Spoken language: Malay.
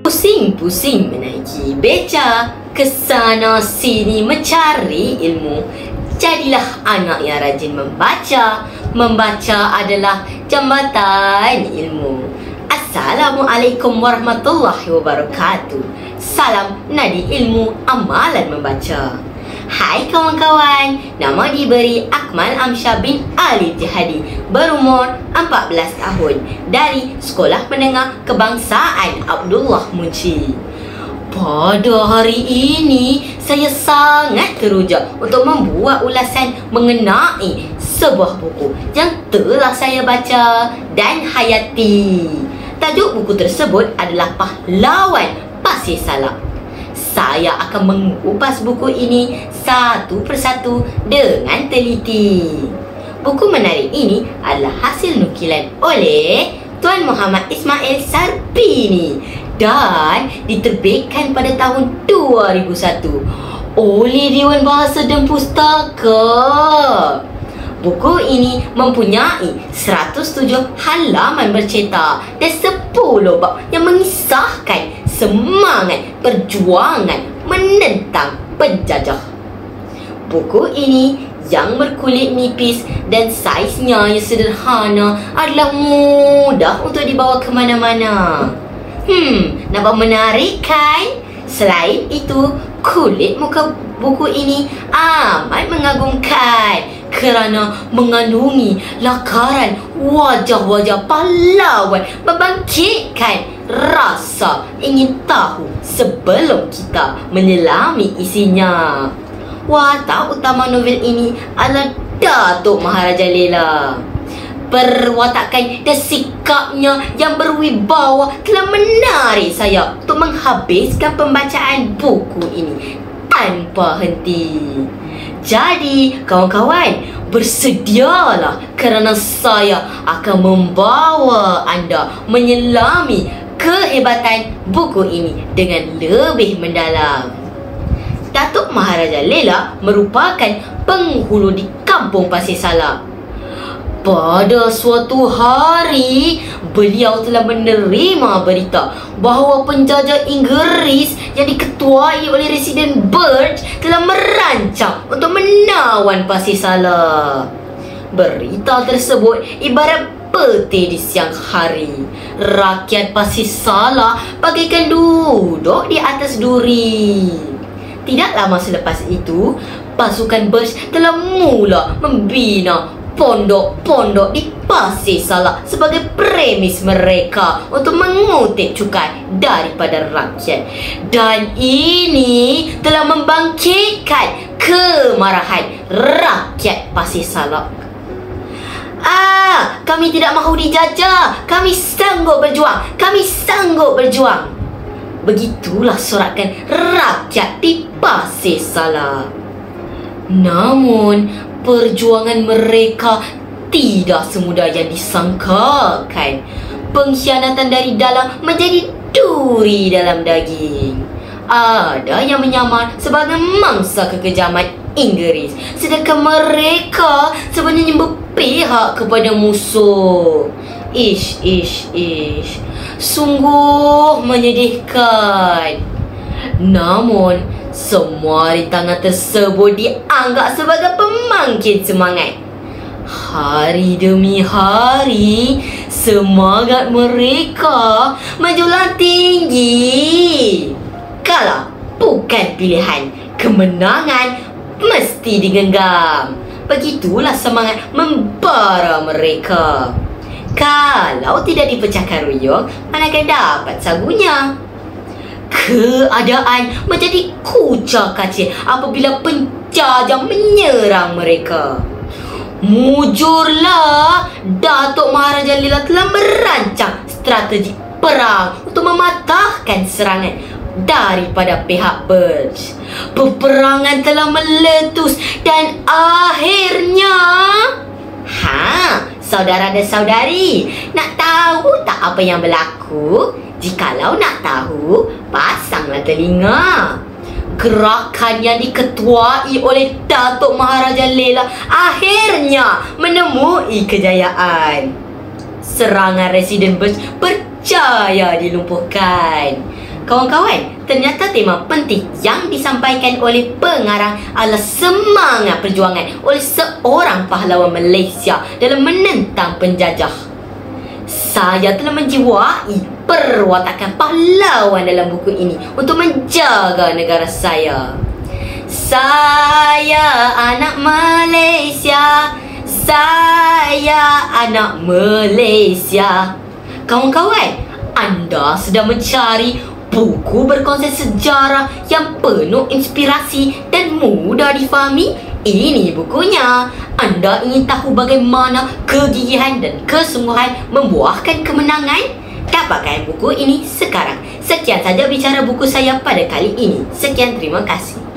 Pusing-pusing menaiki beca, kesana sini mencari ilmu. Jadilah anak yang rajin membaca. Membaca adalah jambatan ilmu. Assalamualaikum warahmatullahi wabarakatuh. Salam nadi ilmu, amalan membaca. Hai kawan-kawan, nama diberi Akmal Amsyah bin Ali Jihadi, berumur 14 tahun, dari Sekolah Menengah Kebangsaan Abdullah Munshi. Pada hari ini, saya sangat teruja untuk membuat ulasan mengenai sebuah buku yang telah saya baca dan hayati. Tajuk buku tersebut adalah Pahlawan Pasir Salak. Saya akan mengupas buku ini satu persatu dengan teliti. Buku menarik ini adalah hasil nukilan oleh Tuan Muhammad Ismail Sarpini dan diterbitkan pada tahun 2001 oleh Dewan Bahasa dan Pustaka. Buku ini mempunyai 107 halaman bercetak dan 10 bab yang mengisahkan semangat perjuangan menentang penjajah. Buku ini yang berkulit nipis dan saiznya yang sederhana adalah mudah untuk dibawa ke mana-mana. Nampak menarik kan? Selain itu, kulit muka buku ini amat mengagumkan kerana mengandungi lakaran wajah-wajah pahlawan, membangkitkan rasa ingin tahu sebelum kita menyelami isinya. Watak utama novel ini adalah Datuk Maharaja Lela. Perwatakan dan sikapnya yang berwibawa telah menarik saya untuk menghabiskan pembacaan buku ini tanpa henti. Jadi, kawan-kawan, bersedialah kerana saya akan membawa anda menyelami kehebatan buku ini dengan lebih mendalam. Datuk Maharaja Lela merupakan penghulu di Kampung Pasir Salak. Pada suatu hari, beliau telah menerima berita bahawa penjajah Inggeris yang diketuai oleh Residen Burge telah merancang untuk menawan Pasir Salak. Berita tersebut ibarat peti di siang hari. Rakyat Pasir Salak bagaikan duduk di atas duri. Tidak lama selepas itu, pasukan Burge telah mula membina pondok-pondok di Pasir Salak sebagai premis mereka untuk mengutip cukai daripada rakyat. Dan ini telah membangkitkan kemarahan rakyat Pasir Salak. Kami tidak mahu dijajah. Kami sanggup berjuang. Kami sanggup berjuang. Begitulah sorakan rakyat di Pasir Salak. Namun, perjuangan mereka tidak semudah yang disangkakan. Pengkhianatan dari dalam menjadi duri dalam daging. Ada yang menyamar sebagai mangsa kekejaman Inggeris, sedangkan mereka sebenarnya berpihak kepada musuh. Ish. Sungguh menyedihkan. Namun, semua rintangan tersebut dianggap sebagai pembangkit semangat. Hari demi hari, semangat mereka menjulang tinggi. Kalau bukan pilihan, kemenangan mesti digenggam. Begitulah semangat membara mereka. Kalau tidak dipecahkan ruyung, manakah dapat sagunya? Keadaan menjadi kucak kacir apabila penjajah menyerang mereka. Mujurlah, Datuk Maharaja Lela telah merancang strategi perang untuk mematahkan serangan daripada pihak Burge. Peperangan telah meletus dan akhirnya... saudara dan saudari, nak tahu tak apa yang berlaku? Jikalau nak tahu, pasanglah telinga. Gerakan yang diketuai oleh Datuk Maharaja Lela akhirnya menemui kejayaan. Serangan Residen Burj percaya dilumpuhkan. Kawan-kawan, ternyata tema penting yang disampaikan oleh pengarang adalah semangat perjuangan oleh seorang pahlawan Malaysia dalam menentang penjajah. Saya telah menjiwai perwatakan pahlawan dalam buku ini untuk menjaga negara saya. Saya anak Malaysia. Saya anak Malaysia. Kawan-kawan, anda sedang mencari buku berkonsep sejarah yang penuh inspirasi dan mudah difahami? Ini bukunya. Anda ingin tahu bagaimana kegigihan dan kesungguhan membuahkan kemenangan? Dapatkan buku ini sekarang. Sekian saja bicara buku saya pada kali ini. Sekian, terima kasih.